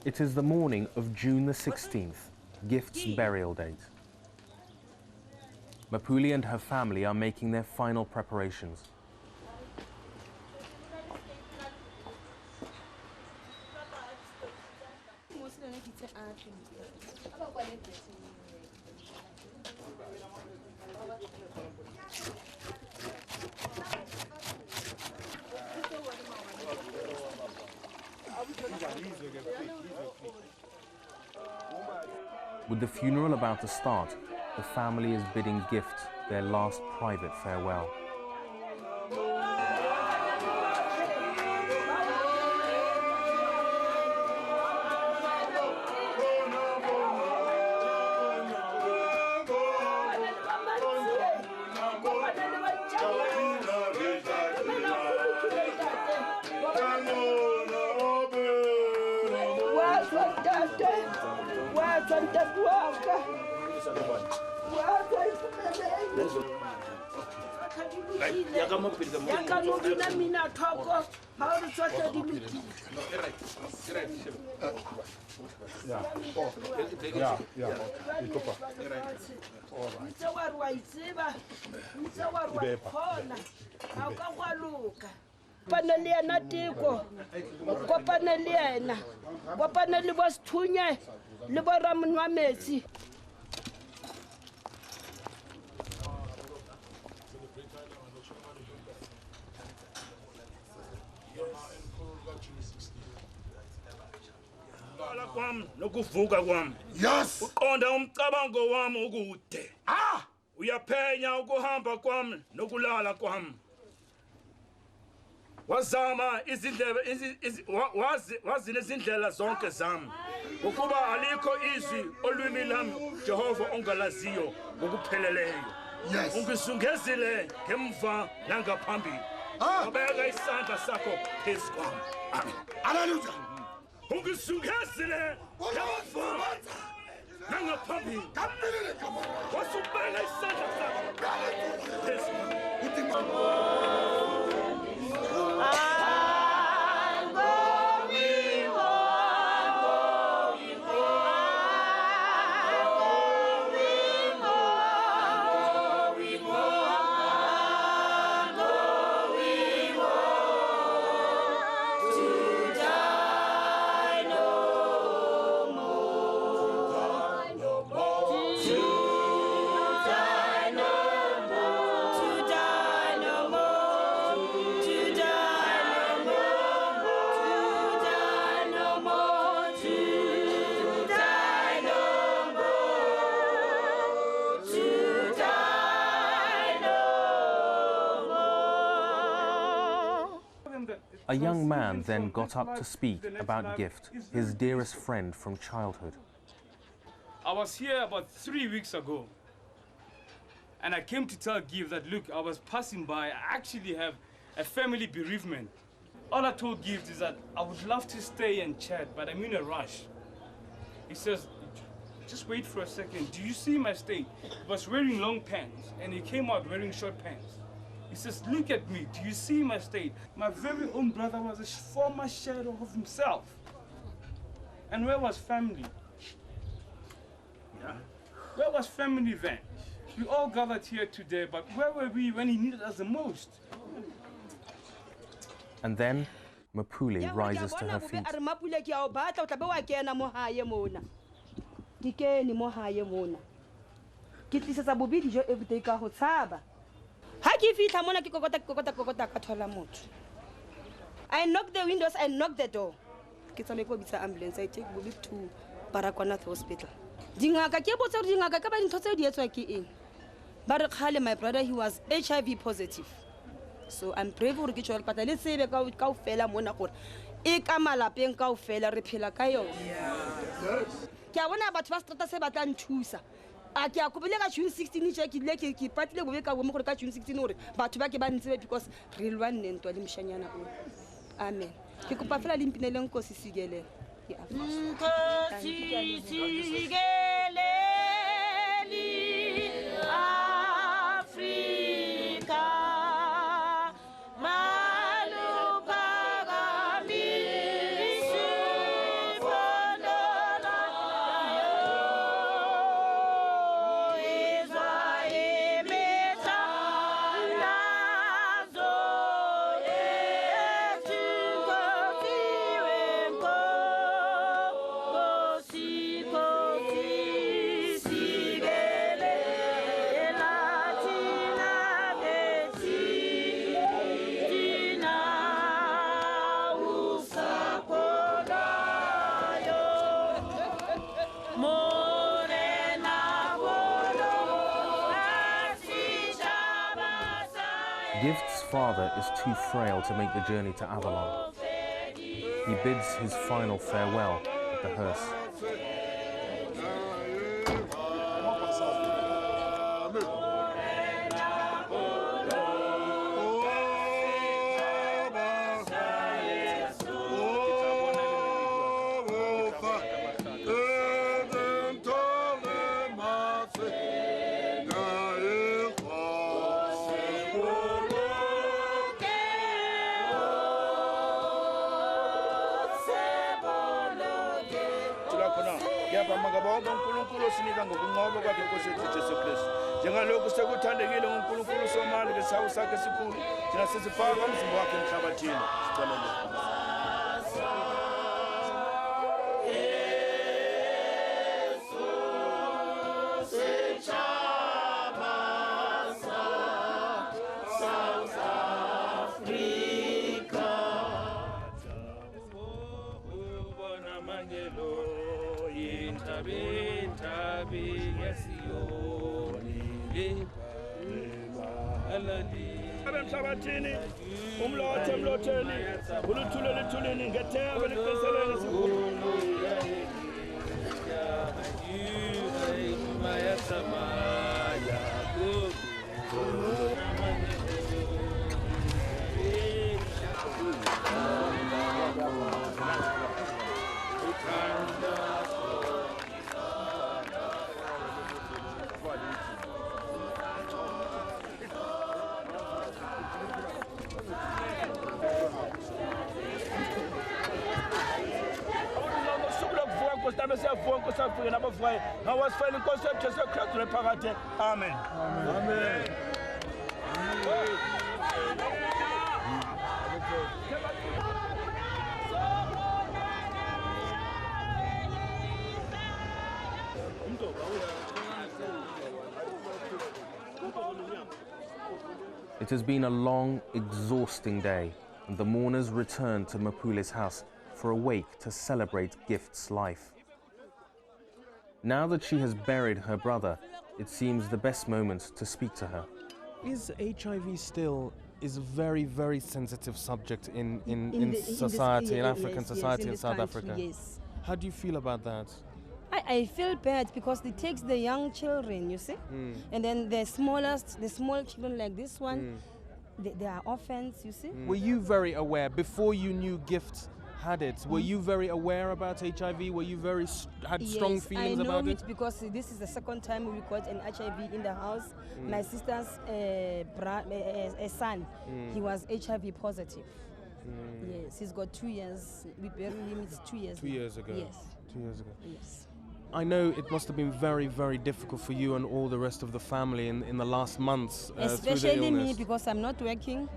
It is the morning of June the 16th, Gift's burial date. Mapuli and her family are making their final preparations. With the funeral about to start, the family is bidding Gift their last private farewell. Yes. Uqonda umcabango wami ukude. Uyaphenya ukuhamba kwami nokulala kwami. Wazama izindlebe wazi nezindlela zonke zami. Ukuba alikho izwi olwimi lami Jehova ongalaziyo ngokupheleleyo. Yes. Ungisungezile ngemva nangaphambili. Wabeka isandla sakho phezu kwami. Amen. Hallelujah. Ungisungezile ngemva nangaphambili. Wasubeka isandla sakho phezu kwami. A young man then got up to speak about Gift, his dearest friend from childhood. I was here about 3 weeks ago, and I came to tell Gift that, look, I was passing by, I actually have a family bereavement. All I told Gift is that I would love to stay and chat, but I'm in a rush. He says, just wait for a second. Do you see my state? He was wearing long pants, and he came out wearing short pants. He says, look at me, do you see my state? My very own brother was a former shadow of himself. And where was family? Yeah. Where was family then? We all gathered here today, but where were we when he needed us the most? And then, Mapuli rises to her feet. I knock the windows, I knock the door. Ambulance, I take Bobby to Baragwanath Hospital. But my brother, he was HIV positive. So I'm brave for the but let's say the cow fella monacor. Ekamala penka fella repela kayo. Kawana but was not a sabatan chooser. I can't June 16 check it, partly we can June 16 but back because real one and to him Shanyana. Amen. You could prefer Limpinelon Cosigele. Africa. father is too frail to make the journey to Avalon. He bids his final farewell at the hearse. uNkulunkulu sinika ngokunqoba kwakhe Nkosi yethu Jesu Kristu njengalokhu sekuthandekile ngoNkulunkulu somandla ngeshawu sakhe esikhulu thina sisifaka umzimba wakhe emhlabathini sicela emhlabathini umlothe emlotheni uluthule lithuleni ngethemba liqiniselele sikhulu Amen. Amen. It has been a long, exhausting day, and the mourners return to Mapule's house for a wake to celebrate Gift's life. Now that she has buried her brother, it seems the best moment to speak to her. Is HIV still a very, very sensitive subject in society, in African society, in South Africa? Yes. How do you feel about that? I feel bad because it takes the young children, you see, and then the small children like this one, they are orphans, you see. Were you very aware before you knew Gift had it? Were you very aware about HIV? Were you had strong feelings about it? Yes, I know it because this is the second time we got an HIV in the house. My sister's son, he was HIV positive. Yes, he's got 2 years. We buried him, it's 2 years. 2 years ago. Yes. 2 years ago. Yes. I know it must have been very, very difficult for you and all the rest of the family in the last months. Especially me because I'm not working.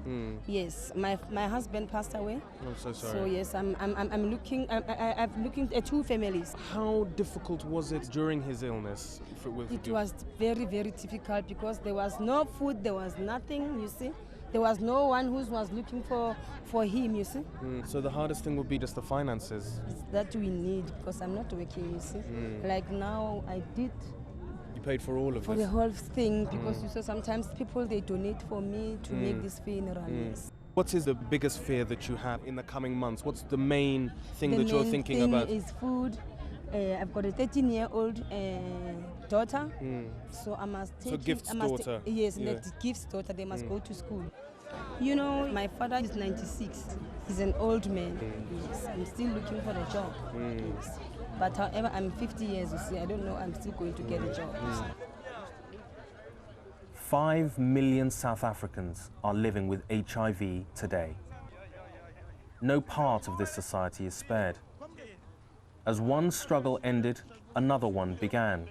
Yes, my husband passed away. I'm so sorry. So yes, I'm looking at 2 families. How difficult was it during his illness? It was very, very difficult because there was no food, there was nothing. You see. There was no one who was looking for him, you see. So the hardest thing would be just the finances. It's that we need because I'm not working, you see. Like now I did. You paid for all of it? For the whole thing because you saw sometimes people they donate for me to make this funeral, yes. What is the biggest fear that you have in the coming months? What's the main thing that you're thinking about? The main thing is food. I've got a 13-year-old daughter, so I must take. So Gift's daughter. Yes, Gift's daughter. They must go to school. You know, my father is 96. He's an old man. Yes, I'm still looking for a job. Yes. But however, I'm 50 years. You see, I don't know. I'm still going to get a job. 5 million South Africans are living with HIV today. No part of this society is spared. As one struggle ended, another one began.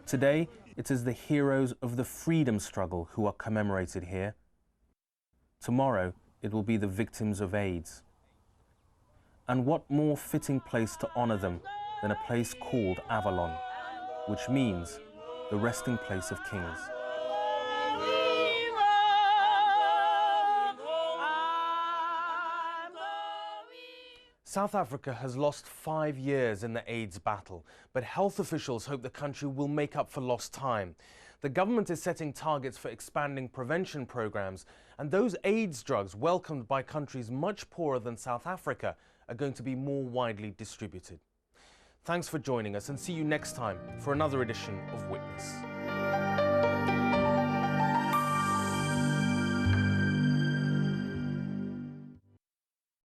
Today, it is the heroes of the freedom struggle who are commemorated here. Tomorrow, it will be the victims of AIDS. And what more fitting place to honor them than a place called Avalon, which means the resting place of kings. South Africa has lost 5 years in the AIDS battle, but health officials hope the country will make up for lost time. The government is setting targets for expanding prevention programs, and those AIDS drugs welcomed by countries much poorer than South Africa are going to be more widely distributed. Thanks for joining us, and see you next time for another edition of Witness.